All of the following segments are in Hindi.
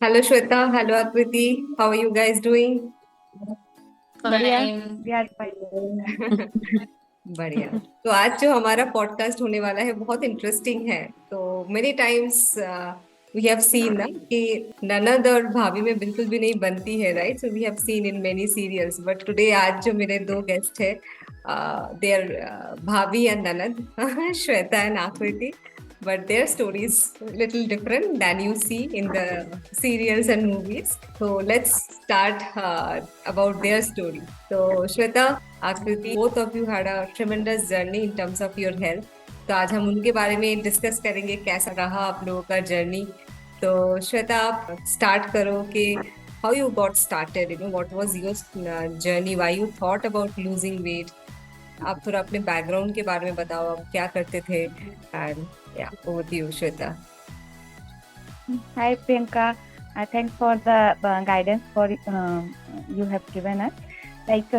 Hello Shweta, hello Akriti. How are you guys doing? बढ़िया। Fine. We are fine. बढ़िया। तो आज जो हमारा पॉडकास्ट होने वाला है बहुत इंटरेस्टिंग है। तो many times we have seen ना कि ननद और भाभी में बिल्कुल भी नहीं बनती है, right? So we have seen in many serials, but today आज जो मेरे दो गेस्ट है, दे आर भाभी एंड ननद श्वेता एंड आकृति. But their stories little different than you see in the serials and movies. So let's start about their story. So Shweta, Akriti, both of you had a tremendous journey in terms of your health. तो आज हम उनके बारे में डिस्कस करेंगे कैसा रहा आप लोगों का जर्नी. तो श्वेता, आप स्टार्ट करो कि how you got started, what was your journey, why you thought about losing weight. आप थोड़ा अपने बैकग्राउंड के बारे में बताओ, आप क्या करते थे. And yeah over to you Shweta. Hi Priyanka, thanks for the guidance for you have given us. Like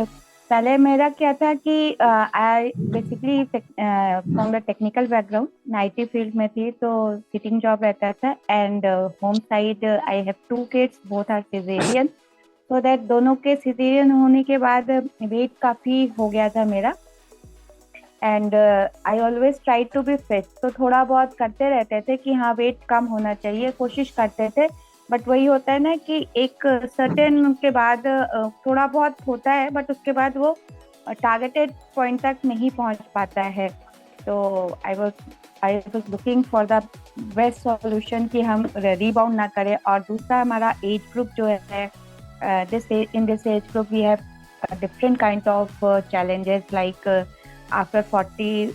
पहले मेरा क्या था कि I basically from the technical background, मैं आईटी फील्ड में थी, तो सिटिंग जॉब रहता था। And home side I have two kids, both are caesarean. So that दोनों के सिजेरियन होने के बाद वेट काफ़ी हो गया था मेरा। And I always try to be fit, तो थोड़ा बहुत करते रहते थे कि हाँ वेट कम होना चाहिए, कोशिश करते थे। बट वही होता है ना कि एक सर्टेन के बाद थोड़ा बहुत होता है, बट उसके बाद वो टारगेटेड पॉइंट तक नहीं पहुंच पाता है। तो I was looking for the best solution कि हम रीबाउंड ना करें। और दूसरा हमारा एज ग्रुप जो है, in this age group we have different kind of challenges. Like after 40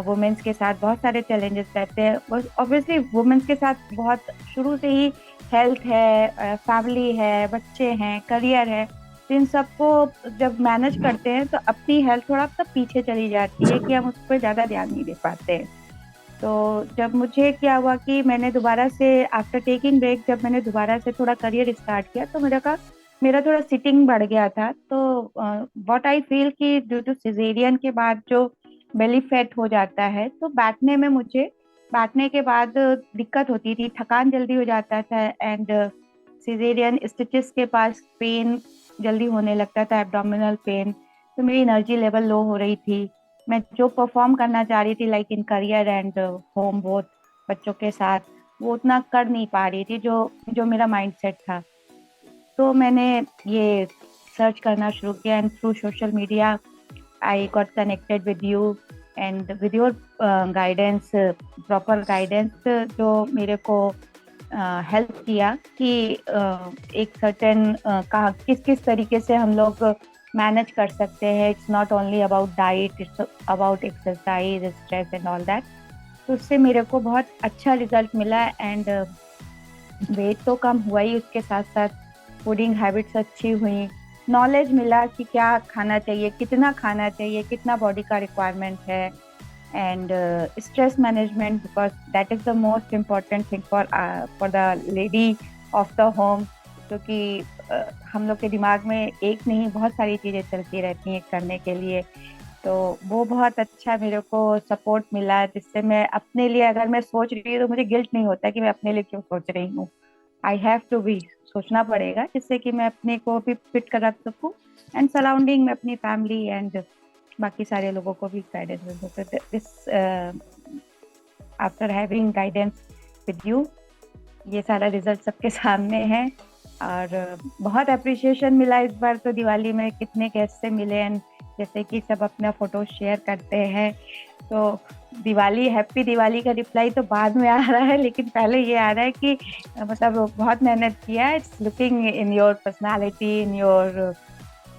womens के साथ बहुत सारे चैलेंजेस रहते हैं। ऑब्वियसली वुमेन्स के साथ बहुत शुरू से ही हेल्थ है, फैमिली है, बच्चे हैं, करियर है, तो इन सबको जब मैनेज करते हैं तो अपनी हेल्थ थोड़ा सा पीछे चली जाती है कि हम उस पर ज़्यादा ध्यान नहीं दे पाते हैं। तो जब मुझे क्या हुआ कि मैंने दोबारा से आफ्टर टेकिंग ब्रेक, जब मैंने दोबारा से थोड़ा करियर स्टार्ट किया, तो मेरा थोड़ा सिटिंग बढ़ गया था। तो व्हाट आई फील कि ड्यू टू सिजेरियन के बाद जो बेली फैट हो जाता है, तो बैठने के बाद दिक्कत होती थी, थकान जल्दी हो जाता था। एंड सिजेरियन स्टिचेस के पास पेन जल्दी होने लगता था, एब्डोमिनल पेन। तो मेरी एनर्जी लेवल लो हो रही थी। मैं जो परफॉर्म करना चाह रही थी, like in career and home both, बच्चों के साथ, वो उतना कर नहीं पा रही थी जो जो मेरा माइंड सेट था। तो मैंने ये सर्च करना शुरू किया, and through social media I got connected with you and with your guidance, proper guidance, जो मेरे को हेल्प किया कि एक सर्टेन कहाँ किस किस तरीके से हम लोग मैनेज कर सकते हैं। It's not only about diet, it's about exercise, stress and all that. तो उससे मेरे को बहुत अच्छा रिजल्ट मिला। एंड वेट तो कम हुआ ही, उसके साथ साथ फूडिंग हैबिट्स अच्छी हुई, नॉलेज मिला कि क्या खाना चाहिए, कितना कितना बॉडी का रिक्वायरमेंट है। And stress management, because that is the most important thing for the lady of the home. क्योंकि हम लोग के दिमाग में एक नहीं, बहुत सारी चीज़ें चलती रहती हैं करने के लिए। तो वो बहुत अच्छा मेरे को सपोर्ट मिला, जिससे मैं अपने लिए अगर मैं सोच रही हूँ तो मुझे गिल्ट नहीं होता कि मैं अपने लिए क्यों सोच रही हूँ। आई हैव टू बी, सोचना पड़ेगा, जिससे कि मैं अपने को भी फिट कर रख सकूँ, एंड सराउंडिंग में अपनी फैमिली एंड बाकी सारे लोगों को भी गाइडेंस मिल सके। This after having guidance with you, ये सारा रिजल्ट सबके सामने है। और बहुत अप्रिशिएशन मिला इस बार तो दिवाली में, कितने गेस्ट से मिले, एंड जैसे कि सब अपना फोटो शेयर करते हैं। तो दिवाली, हैप्पी दिवाली का रिप्लाई तो बाद में आ रहा है, लेकिन पहले ये आ रहा है कि मतलब बहुत मेहनत किया। It's looking in your personality, in your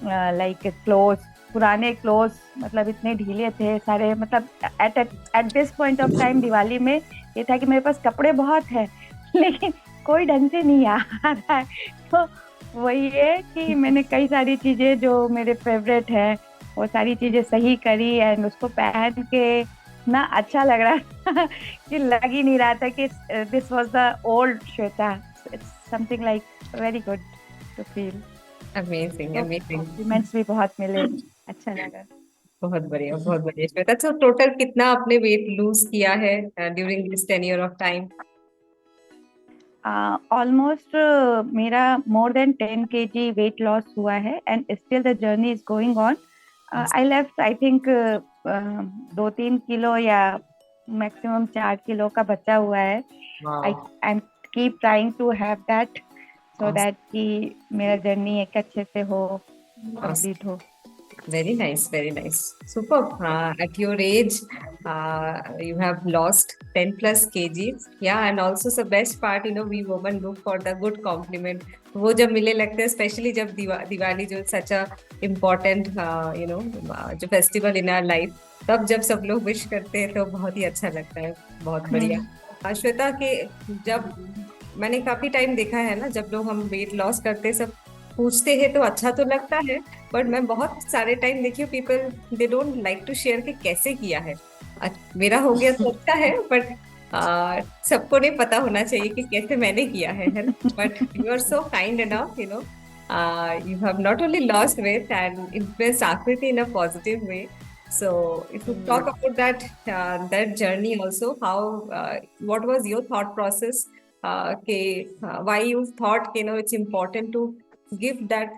like cloth, पुराने क्लोथ मतलब इतने ढीले थे सारे। मतलब at at this point of time Diwali में ये था कि मेरे पास कपड़े बहुत है लेकिन कोई ढंग से नहीं आ रहा है। तो वही है कि मैंने कई सारी चीजें जो मेरे फेवरेट है, वो सारी चीजें सही करी, एंड उसको पहन के ना अच्छा लग रहा था कि लग ही नहीं रहा था कि this was the old Shweta. It's something like very good to feel. Amazing तो अमेजिंग. कॉम्प्लीमेंट्स भी बहुत मिले, अच्छा लगा। बहुत बढ़िया, बहुत बढ़िया श्वेता. तो टोटल कितना आपने वेट लूज किया है during this tenure of time? Almost मेरा more than 10 kg weight loss हुआ है and still the journey is going on. I left I think 2-3 kilo या मैक्सिमम 4 किलो का बचा हुआ है. आई वाह, am keep trying to have that so that कि मेरा जर्नी एक अच्छे से हो, कंप्लीट हो. very nice, very nice, super. At your age, you have lost 10 plus kgs. Yeah, and also the best part, we women look for the good compliment. वो जब मिले लगते हैं, स्पेशली जब दिवाली जो सच अ इम्पोर्टेंट जो फेस्टिवल इन आवर लाइफ, तब जब सब लोग विश करते हैं तो बहुत ही अच्छा लगता है. बहुत बढ़िया. श्वेता के जब मैंने काफी टाइम देखा है ना, जब लोग हम वेट लॉस करते हैं, सब पूछते हैं तो अच्छा तो लगता है, बट मैं बहुत सारे टाइम देखी हूँ people they don't like to share कि कैसे किया है. मेरा हो गया तो अच्छा है, बट सबको नहीं पता होना चाहिए कि कैसे मैंने किया है. But you are so kind enough, you have not only lost weight and influenced Akriti in a positive way. So if you talk about that journey also, how what was your thought process, why you thought it's important to give that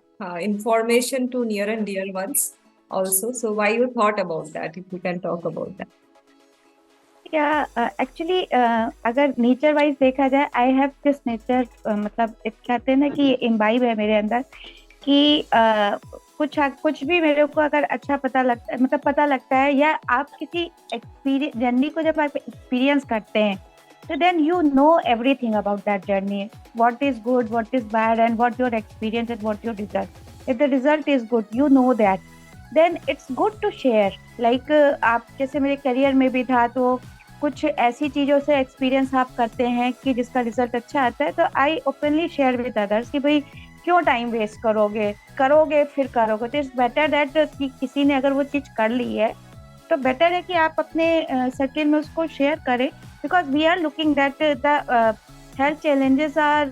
information to near and dear ones also. So why you thought about that, if you can talk about that. या एक्चुअली अगर नेचर वाइज देखा जाए, आई हैव दिस नेचर, मतलब एक कहते हैं ना कि इम्बाइब है मेरे अंदर कि कुछ भी मेरे को अगर अच्छा पता लगता है, मतलब पता लगता है, या आप किसी एक्सपीरियंस जर्नी को जब आप एक्सपीरियंस करते हैं तो then you know everything about that journey, what is good, what is bad and what your experience and what your result. If the result is good, you know that, then it's good to share. Like आप जैसे मेरे करियर में भी था, तो कुछ ऐसी चीज़ों से एक्सपीरियंस आप करते हैं कि जिसका रिजल्ट अच्छा आता है, तो आई ओपनली शेयर विद अदर्स कि भाई क्यों टाइम वेस्ट करोगे फिर करोगे. तो इट्स बेटर दैट कि किसी ने अगर वो चीज़ कर ली है तो बेटर है कि आप अपने सर्किल में उसको शेयर करें, because we are looking that the health challenges are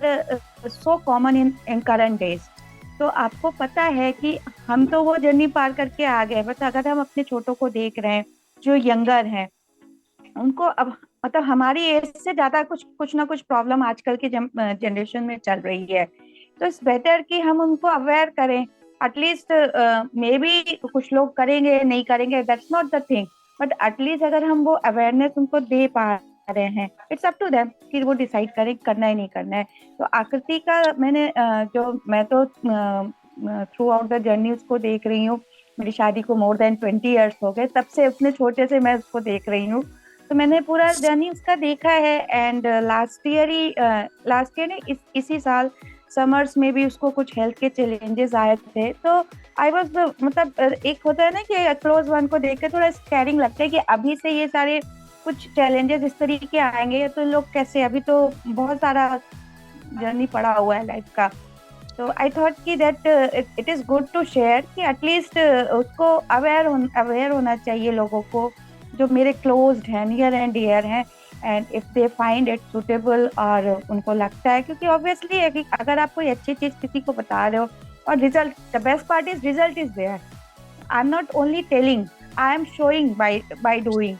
so common in current days. तो आपको पता है कि हम तो वो जर्नी पार करके आ गए, बट अगर हम अपने छोटों को देख रहे हैं जो यंगर हैं, उनको अब मतलब हमारी एज से ज्यादा कुछ ना कुछ प्रॉब्लम आजकल की जनरेशन में चल रही है. तो इट्स बेटर कि हम उनको अवेयर करें. एटलीस्ट मे बी कुछ लोग करेंगे नहीं करेंगे, that's not the thing, but at least अगर हम वो अवेयरनेस उनको दे पा रहे हैं, इट्स अप टू देम कि वो डिसाइड करें करना है नहीं करना है. तो आकृति का मैं तो थ्रू आउट द जर्नी उसको देख रही हूँ. मेरी शादी को मोर देन 20 ईयर्स हो गए, तब से उतने छोटे से मैं उसको देख रही हूँ. तो मैंने पूरा जर्नी उसका देखा है. एंड लास्ट ईयर ने इसी साल समर्स में भी उसको कुछ हेल्थ के चैलेंजेस आए थे. तो आई वाज मतलब एक होता है ना कि क्लोज वन को देख के थोड़ा स्कैरिंग लगता है कि अभी से ये सारे कुछ चैलेंजेस इस तरीके के आएंगे तो लोग कैसे, अभी तो बहुत सारा जर्नी पड़ा हुआ है लाइफ का. तो आई थॉट कि that it is good to share कि एटलीस्ट उसको अवेयर होना चाहिए लोगों को जो मेरे क्लोज्ड हैं, नियर एंड डियर हैं. And if they find it suitable, और उनको लगता है, क्योंकि ऑब्वियसली अगर आप कोई अच्छी चीज किसी को बता रहे हो और result, the best part is result is there. I am not only telling, I am showing by doing.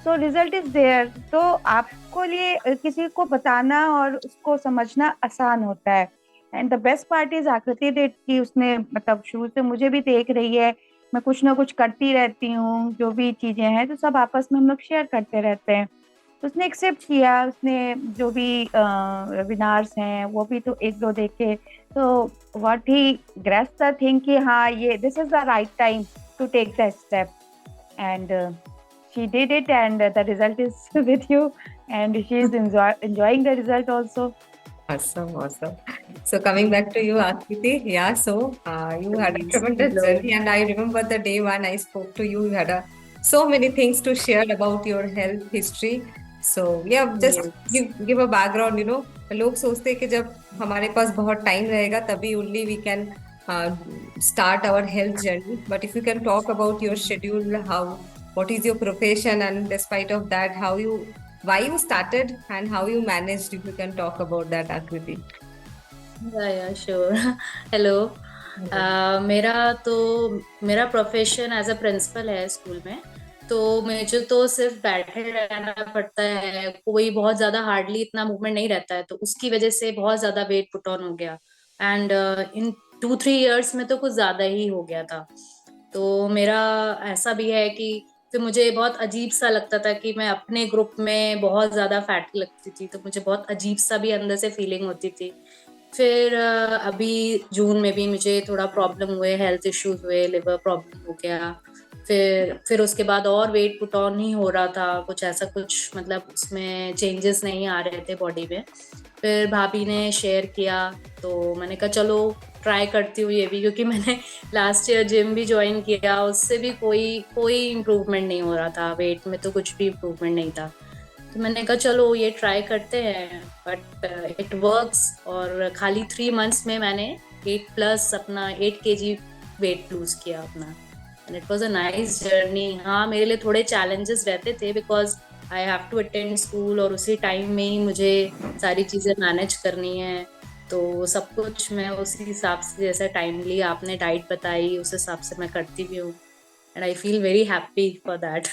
So result is there. तो आपको लिए किसी को बताना और उसको समझना आसान होता है. And the best part is आकृति डेट की उसने मतलब शुरू से मुझे भी देख रही है, मैं कुछ ना कुछ करती रहती हूँ, जो भी चीजें हैं तो सब आपस में हम लोग शेयर करते रहते हैं. तो उसने एक्सेप्ट किया. उसने जो भी वेबिनार्स हैं वो भी तो एक दो देखे, तो what he grasp the thing कि हाँ ये this is the right time to take the step. And she did it and the result is with you and she is enjoying the result also. Awesome, awesome. So coming back to you, Akriti, yeah, so you had a tremendous journey, and I remember the day when I spoke to you, you had so many things to share about your health history. So yeah, just give a background, लोग सोचते हैं कि जब हमारे पास बहुत टाइम रहेगा तभी only we can start our health journey. But if you can talk about your schedule, what is your profession, and despite of that, why you started and how you managed, if you can talk about that, Akriti. Yeah, sure. Hello. मेरा प्रोफेशन एज अ प्रिंसिपल है स्कूल में. तो मुझे तो सिर्फ बैठे रहना पड़ता है, कोई बहुत ज्यादा हार्डली इतना मूवमेंट नहीं रहता है, तो उसकी वजह से बहुत ज्यादा वेट पुट ऑन हो गया। एंड इन 2-3 इयर्स में तो कुछ ज्यादा ही हो गया था। तो मेरा ऐसा भी है कि फिर मुझे बहुत अजीब सा लगता था कि मैं अपने ग्रुप में बहुत ज्यादा फैट लगती थी, तो मुझे बहुत अजीब सा भी अंदर से फीलिंग होती थी। फिर अभी जून में भी मुझे थोड़ा प्रॉब्लम हुए, हेल्थ इश्यूज हुए, लिवर प्रॉब्लम हो गया। फिर उसके बाद और वेट पुट ऑन नहीं हो रहा था, कुछ ऐसा कुछ मतलब उसमें चेंजेस नहीं आ रहे थे बॉडी में। फिर भाभी ने शेयर किया, तो मैंने कहा चलो ट्राई करती हूँ ये भी, क्योंकि मैंने लास्ट ईयर जिम भी ज्वाइन किया, उससे भी कोई कोई इम्प्रूवमेंट नहीं हो रहा था, वेट में तो कुछ भी इम्प्रूवमेंट नहीं था। तो मैंने कहा चलो ये ट्राई करते हैं, बट इट वर्क्स। और खाली 3 मंथ्स में मैंने 8+ अपना 8 kg वेट लूज किया अपना। And it was a nice journey. हाँ, मेरे लिए थोड़े चैलेंजेस रहते थे, because I have to attend school, और उसी टाइम में ही मुझे सारी चीज़ें मैनेज करनी है। तो सब कुछ मैं उसी हिसाब से, जैसे टाइमली आपने डाइट बताई उस हिसाब से मैं करती भी हूँ। And I feel very happy for that.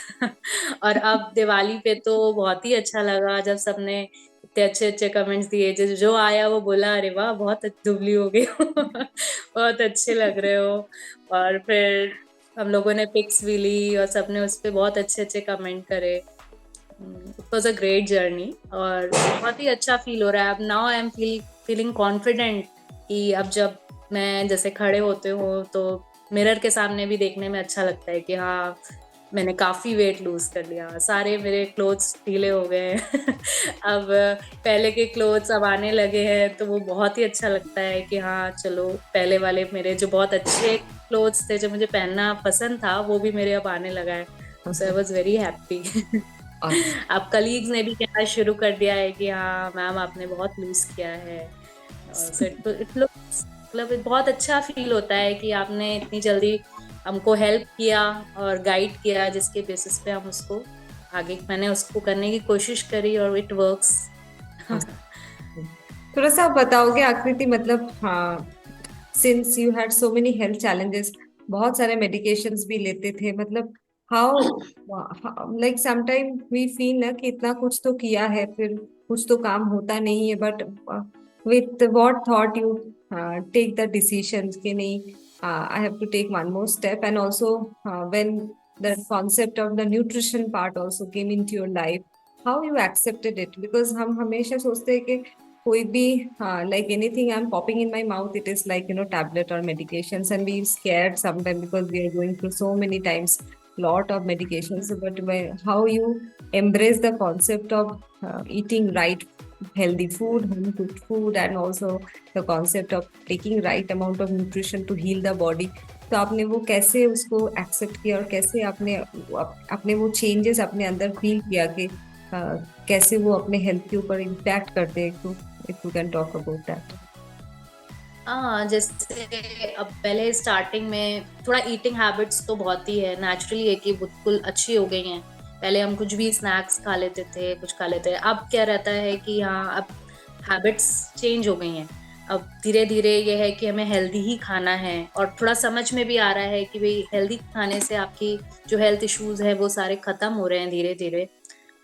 और अब दिवाली पे तो बहुत ही अच्छा लगा जब सबने इतने अच्छे अच्छे कमेंट्स दिए, जो आया वो बोला अरे वाह बहुत दुबली हो गई हो। बहुत अच्छे लग रहे हो। और फिर हम लोगों ने पिक्स भी ली और सबने उस पे बहुत अच्छे अच्छे कमेंट करे। It was a great journey और बहुत ही अच्छा फील हो रहा है अब। Now I am feeling confident कि अब जब मैं जैसे खड़े होते हो तो मिरर के सामने भी देखने में अच्छा लगता है कि हाँ मैंने काफी वेट लूज कर लिया, सारे मेरे क्लोथ्स ढीले हो गए हैं। अब पहले के क्लोथ्स अब आने लगे हैं, तो वो बहुत ही अच्छा लगता है कि हाँ चलो पहले वाले मेरे जो बहुत अच्छे क्लोथ्स थे जो मुझे पहनना पसंद था वो भी मेरे अब आने लगा है। So I was very happy. Awesome. अब कलीग्स ने भी कहना शुरू कर दिया है कि हाँ मैम आपने बहुत लूज किया है। सो इट लुक्स मतलब बहुत अच्छा फील होता है कि आपने इतनी जल्दी हमको हेल्प किया और गाइड किया, जिसके बेसिस पे हम उसको आगे मैंने उसको करने की कोशिश करी और इट वर्क्स। थोड़ा सा आप बताओगे आकृति, मतलब हाँ, since you had so many health challenges, बहुत सारे मेडिकेशंस भी लेते थे, मतलब how, like sometime we feel ना कि इतना कुछ तो किया है फिर कुछ तो काम होता नहीं है, but with what thought you take the decision कि नहीं, I have to take one more step, and also when the concept of the nutrition part also came in to your life, how you accepted it? Because हम हमेशा सोचते हैं कि कोई भी, like anything I'm popping in my mouth, it is like, tablet or medications, and we scared sometimes because we are going through so many times lot of medications. But how you embrace the concept of eating right, healthy food, home cooked food, and also the concept of taking right amount of nutrition to heal the body, तो आपने वो कैसे उसको एक्सेप्ट किया और कैसे आपने अपने वो चेंजेस अपने अंदर फील किया कि कैसे वो अपने हेल्थ के ऊपर इम्पैक्ट करते हैं? तो if you can talk about that. हाँ, जैसे अब पहले स्टार्टिंग में थोड़ा ईटिंग हैबिट्स तो बहुत ही है, नेचुरली है कि बिल्कुल अच्छी हो गई हैं। पहले हम कुछ भी स्नैक्स खा लेते थे, कुछ खा लेते हैं। अब क्या रहता है कि हाँ अब हैबिट्स चेंज हो गई हैं। अब धीरे धीरे ये है कि हमें हेल्दी ही खाना है, और थोड़ा समझ में भी आ रहा है कि भाई हेल्दी खाने से आपकी जो हेल्थ इश्यूज है वो सारे खत्म हो रहे हैं धीरे धीरे।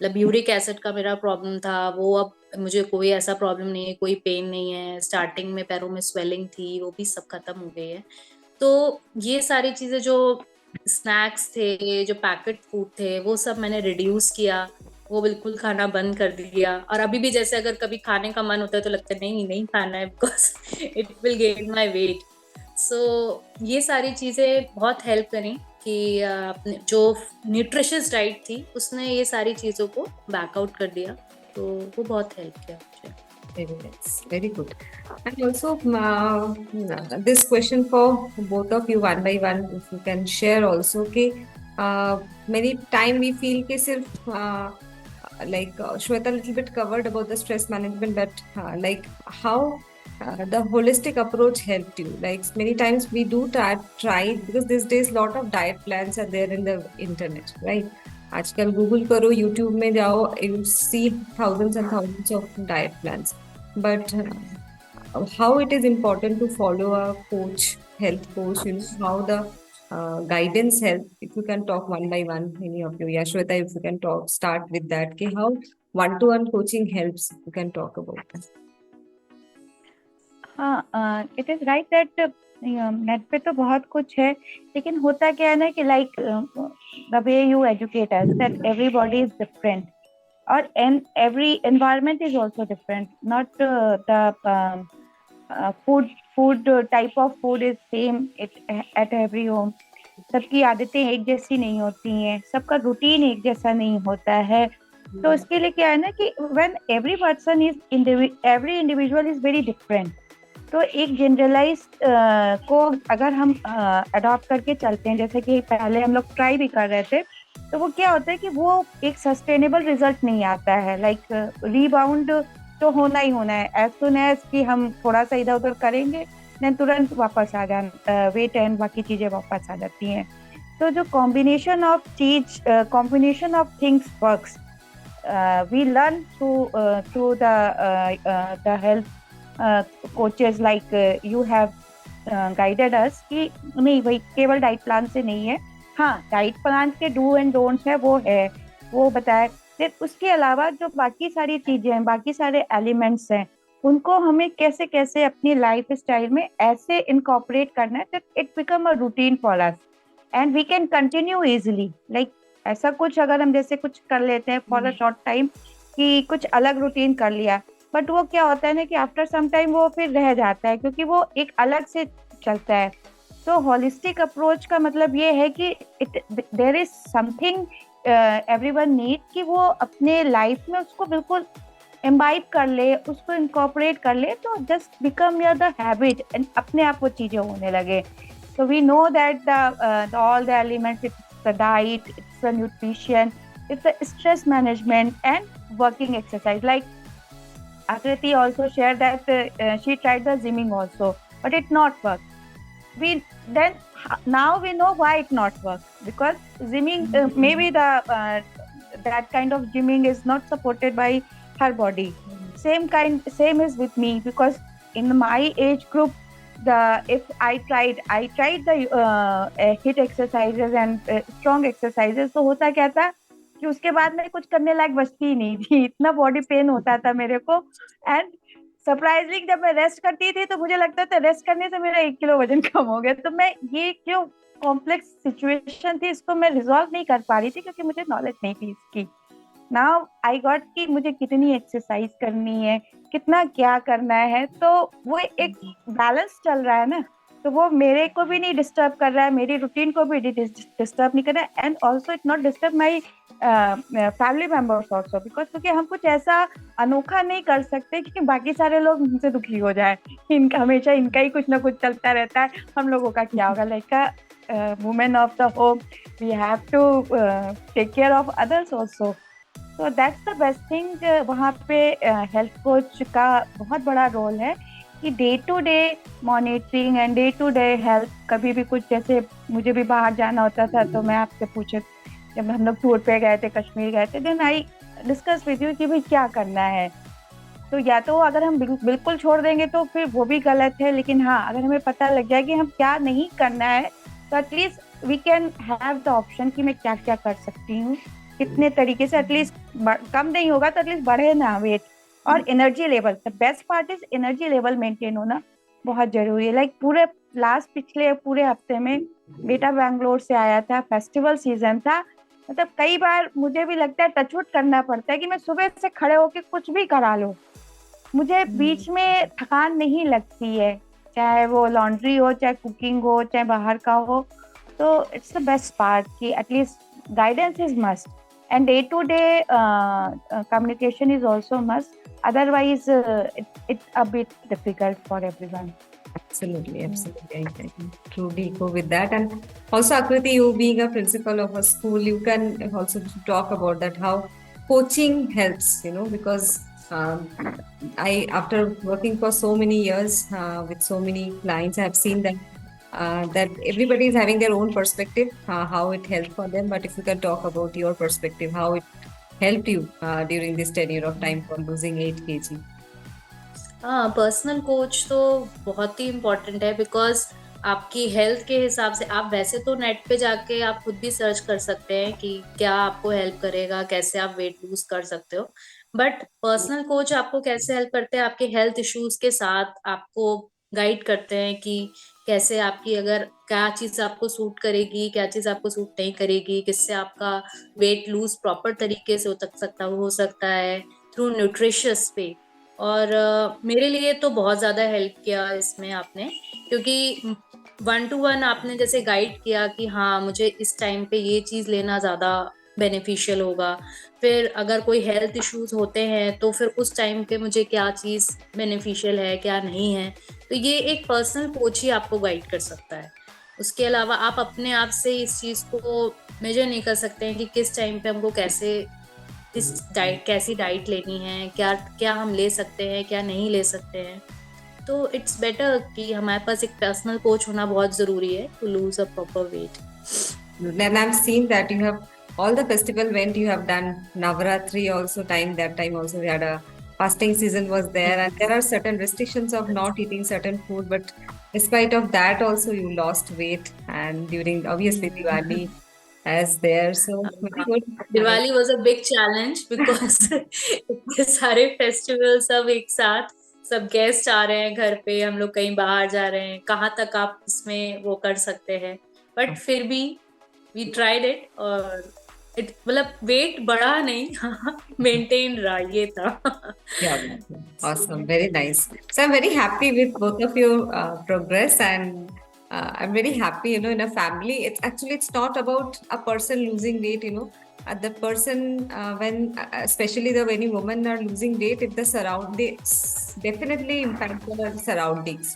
मतलब यूरिक एसिड का मेरा प्रॉब्लम था, वो अब मुझे कोई ऐसा प्रॉब्लम नहीं है, कोई पेन नहीं है। स्टार्टिंग में पैरों में स्वेलिंग थी, वो भी सब खत्म हो गई है। तो ये सारी चीजें, जो स्नैक्स थे, जो पैकेट फूड थे, वो सब मैंने रिड्यूस किया, वो बिल्कुल खाना बंद कर दिया। और अभी भी जैसे अगर कभी खाने का मन होता है तो लगता है नहीं नहीं खाना है, because it will gain my weight. So ये सारी चीजें बहुत हेल्प करी कि अपने जो न्यूट्रिशियस डाइट थी उसने ये सारी चीजों को बैकआउट कर दिया, तो वो बहुत हेल्प किया मुझे। Very nice, very good. And also, this question for both of you, one by one, if you can share also कि many time we feel कि सिर्फ like Shweta little bit covered about the stress management, but like how the holistic approach helped you. Like many times we do try because these days lot of diet plans are there in the internet, right? आजकल गूगल करो, यूट्यूब में जाओ, you see thousands and thousands of diet plans. But how it is important to follow a coach, health coach, how the guidance help? If you can talk one by one, any of you. Yeah, Shweta, if you can start with that. Okay, how one-to-one coaching helps? You can talk about that. हाँ, it is right that net पे तो बहुत कुछ है, लेकिन होता क्या है ना कि like the way you educate us that everybody is different, और and every environment is also different, not the food type of food is same at every home. सबकी आदतें एक जैसी नहीं होती हैं, सबका रूटीन एक जैसा नहीं होता है। तो इसके लिए क्या है ना कि when every person is every individual is very different, तो एक जनरलाइज को अगर हम अडॉप्ट करके चलते हैं, जैसे कि पहले हम लोग ट्राई भी कर रहे थे, तो वो क्या होता है कि वो एक सस्टेनेबल रिजल्ट नहीं आता है। लाइक रीबाउंड तो होना ही होना है, एज सुन एज कि हम थोड़ा सा इधर उधर करेंगे देन तुरंत वापस आ जाना, वेट एंड बाकी चीजें वापस आ जाती हैं। तो जो combination of things works, we learn through the health coaches like you have guided us कि नहीं भाई केवल डाइट प्लान से नहीं है। हाँ, डाइट प्लान के डू एंड डोंट्स है वो बताए, फिर उसके अलावा जो बाकी सारी चीजें हैं, बाकी सारे एलिमेंट्स हैं, उनको हमें कैसे कैसे अपनी लाइफ स्टाइल में ऐसे इनकॉर्पोरेट करना है that it become a routine for us and we can continue easily. Like ऐसा कुछ अगर हम जैसे कुछ कर लेते हैं फॉर अ शॉर्ट टाइम कि कुछ अलग रूटीन कर लिया, बट वो क्या होता है ना कि आफ्टर सम टाइम वो फिर रह जाता है क्योंकि वो एक अलग से चलता है। तो होलिस्टिक अप्रोच का मतलब ये है कि there is something everyone need कि वो अपने लाइफ में उसको बिल्कुल इम्बाइब कर ले, उसको इनकॉर्पोरेट कर ले, तो just become your the habit and अपने आप वो चीजें होने लगे। So we know that all the elements, it's the diet, it's the nutrition, it's the stress management and working exercise. Like Akriti also shared that she tried the gymming also, but it not work. Now we know why it not work, because gymming maybe the that kind of gymming is not supported by her body. Same is with me, because in my age group, if I tried the HIIT exercises and strong exercises, तो होता क्या था कि उसके बाद में कुछ करने लायक बचती ही नहीं थी, इतना बॉडी पेन होता था मेरे को। एंड सरप्राइजली जब मैं रेस्ट करती थी तो मुझे लगता था रेस्ट करने से मेरा 1 किलो वजन कम हो गया। तो मैं ये क्यों कॉम्प्लेक्स सिचुएशन थी, इसको मैं रिजॉल्व नहीं कर पा रही थी क्योंकि मुझे नॉलेज नहीं थी इसकी। नाउ आई गॉट कि मुझे कितनी एक्सरसाइज करनी है, कितना क्या करना है, तो वो एक बैलेंस चल रहा है ना, तो वो मेरे को भी नहीं डिस्टर्ब कर रहा है, मेरी रूटीन को भी डिस्टर्ब नहीं कर रहा है, and also it not disturb my family members also, because क्योंकि हम कुछ ऐसा अनोखा नहीं कर सकते क्योंकि बाकी सारे लोग हमसे दुखी हो जाए। इनका हमेशा इनका ही कुछ ना कुछ चलता रहता है, हम लोगों का क्या होगा। Like women of the home, we have to take care of others also. तो दैट्स द बेस्ट थिंग। वहाँ पे हेल्थ कोच का बहुत बड़ा रोल है कि day to day monitoring and day to day health. कभी भी कुछ, जैसे मुझे भी बाहर जाना होता था तो मैं आपसे पूछे, जब हम लोग टूर पे गए थे, कश्मीर गए थे, then I discuss with you कि भाई क्या करना है। तो या तो अगर हम बिल्कुल छोड़ देंगे तो फिर वो भी गलत है, लेकिन हाँ अगर हमें पता लग जाए कि हम क्या नहीं करना है तो at least we can have the option कि मैं क्या क्या कर सकती हूँ, कितने तरीके से। एटलीस्ट कम नहीं होगा तो एटलीस्ट बढ़े ना वेट। और energy level, the best part is energy level maintain होना बहुत जरूरी है। लाइक पिछले पूरे हफ्ते में बेटा बैंगलोर से आया था, फेस्टिवल सीजन था, मतलब कई बार मुझे भी लगता है टचवुड करना पड़ता है कि मैं सुबह से खड़े होके कुछ भी करा लो, मुझे बीच में थकान नहीं लगती है, चाहे वो लॉन्ड्री हो, चाहे कुकिंग हो, चाहे बाहर का हो। तो इट्स द बेस्ट पार्ट कि at least guidance is must and day to day communication is also must, otherwise it's a bit difficult for everyone. Absolutely. I truly go with that. And also, Akriti, you being a principal of a school, you can also talk about that, how coaching helps, because after working for so many years with so many clients, I have seen that everybody is having their own perspective, how it helped for them. But if you can talk about your perspective, how it helped you during this tenure of time for losing 8 kg. हाँ, पर्सनल कोच तो बहुत ही इम्पोर्टेंट है, बिकॉज आपकी हेल्थ के हिसाब से आप वैसे तो नेट पे जाके आप खुद भी सर्च कर सकते हैं कि क्या आपको हेल्प करेगा, कैसे आप वेट लूज कर सकते हो, बट पर्सनल कोच आपको कैसे हेल्प करते हैं आपके हेल्थ इश्यूज के साथ, आपको गाइड करते हैं कि कैसे आपकी अगर क्या चीज आपको सूट करेगी, क्या चीज आपको सूट नहीं करेगी, किससे आपका वेट लूज प्रॉपर तरीके से हो सकता है थ्रू न्यूट्रिशियस पे। और मेरे लिए तो बहुत ज्यादा हेल्प किया इसमें आपने, क्योंकि 1 to 1 आपने जैसे गाइड किया कि हाँ मुझे इस टाइम पे ये चीज लेना ज्यादा बेनिफिशियल होगा, फिर अगर कोई हेल्थ इश्यूज होते हैं तो फिर उस टाइम पे मुझे क्या चीज बेनिफिशियल है क्या नहीं है, तो ये एक पर्सनल कोच ही आपको गाइड कर सकता है। उसके अलावा आप अपने आप से इस चीज को मेजर नहीं कर सकते हैं कि किस टाइम पे हमको कैसी डाइट लेनी है, क्या क्या हम ले सकते हैं क्या नहीं ले सकते हैं। तो इट्स बेटर कि हमारे पास एक पर्सनल कोच होना बहुत जरूरी है to lose a proper weight. And I've seen that you have all the festival went, you have done Navaratri also time, that time also we had a fasting season was there, and there are certain restrictions of not eating certain food, but despite of that also you lost weight, and during obviously Diwali as there, so very good. Diwali was a big challenge because इतने सारे फेस्टिवल सब एक साथ, सब गेस्ट आ रहे हैं घर पे, हम लोग कहीं बाहर जा रहे हैं, कहाँ तक आप इसमें वो कर सकते हैं, बट फिर भी वी ट्राइड इट, और इट मतलब वेट बढ़ा नहीं मेंटेन रहा, ये था। Yeah, awesome, very nice. So I'm very happy with both of your progress, and I'm very happy. In a family, it's not about a person losing weight. The person when especially when women are losing weight, if they definitely impact the surroundings.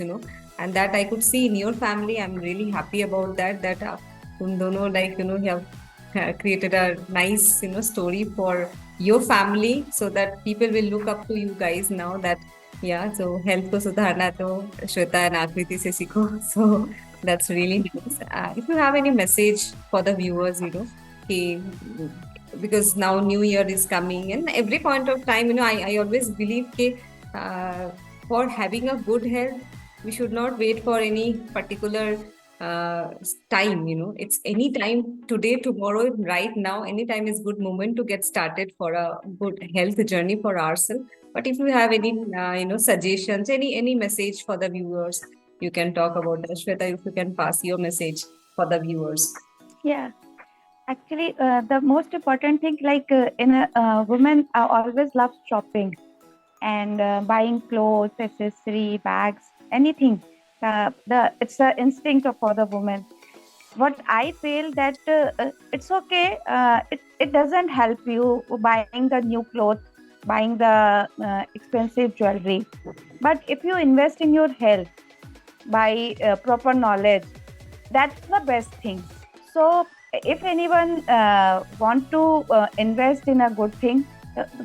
And that I could see in your family. I'm really happy about that. That तुम दोनों you have created a nice story for your family, so that people will look up to you guys now, that yeah, so health ko sudharna to Shweta and Akriti se sikho. So that's really nice. If you have any message for the viewers, ki, because now new year is coming, and every point of time, I always believe ki for having a good health, we should not wait for any particular time. It's any time, today, tomorrow, right now, any time is good moment to get started for a good health journey for ourselves. But if you have any suggestions, any message for the viewers, you can talk about that. Shweta, if you can pass your message for the viewers. Yeah, actually, the most important thing, women always love shopping and buying clothes, accessory, bags, anything. It's the instinct for the woman. What I feel that it's okay. It doesn't help you buying the new clothes, buying the expensive jewelry. But if you invest in your health by proper knowledge, that's the best thing. So if anyone want to invest in a good thing,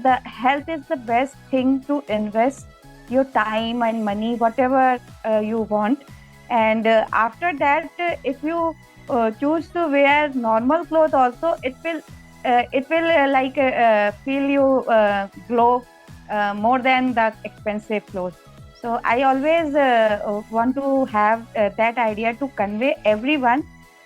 the health is the best thing to invest your time and money, whatever you want. And after that, if you choose to wear normal clothes also, it will feel you glow more than the expensive clothes. So I always want to have that idea to convey everyone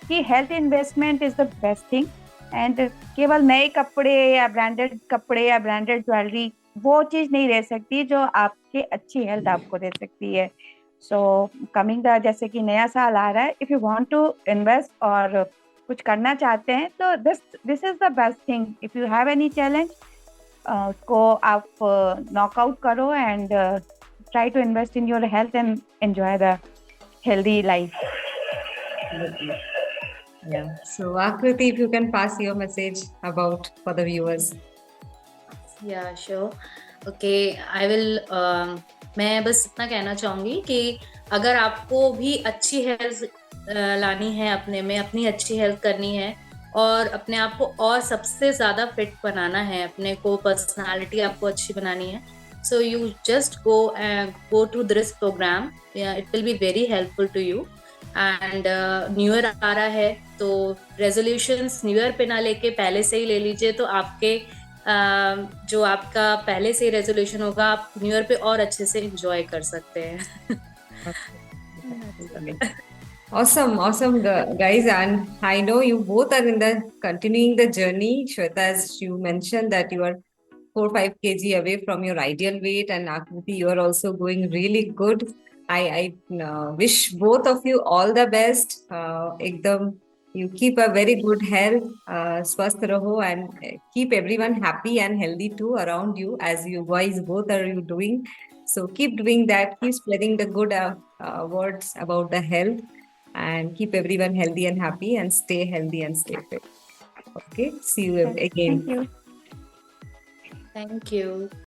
कि health investment is the best thing, and केवल नए कपड़े या ब्रांडेड ज्वेलरी वो चीज नहीं रह सकती जो आपके अच्छी हेल्थ आपको दे सकती है। सो कमिंग द जैसे कि नया साल आ रहा है, if you want to invest और कुछ करना चाहते हैं तो this is the best thing. If you have any challenge उसको आप नॉकआउट करो and try to invest in your health and enjoy the healthy life. Yeah. So Akriti, if you can pass your message about for the viewers. Yeah, sure. Okay, I will. मैं बस इतना कहना चाहूंगी कि अगर आपको भी अच्छी हेल्थ लानी है, अपने में अपनी अच्छी हेल्थ करनी है और अपने आप को और सबसे ज्यादा फिट बनाना है, अपने को पर्सनालिटी आपको अच्छी बनानी है, so you just go to this program. Yeah, it will be very helpful to you. And new year आ रहा है तो रेजोल्यूशंस न्यू ईयर पे ना लेके पहले से ही ले लीजिए, तो आपके जो आपका पहले से ही रेजोल्यूशन होगा आप न्यू ईयर पे और अच्छे से एंजॉय कर सकते हैं। Awesome, guys. And I know you both are in the continuing the journey. Shweta, as you mentioned that you are 4-5 kg away from your ideal weight, and Akriti, you are also going really good. I wish both of you all the best. Ekdam, you keep a very good health, swasth raho, and keep everyone happy and healthy too around you, as you guys both are you doing. So keep doing that. Keep spreading the good words about the health, and keep everyone healthy and happy, and stay healthy and stay fit. Okay, see you again. Thank you. Thank you.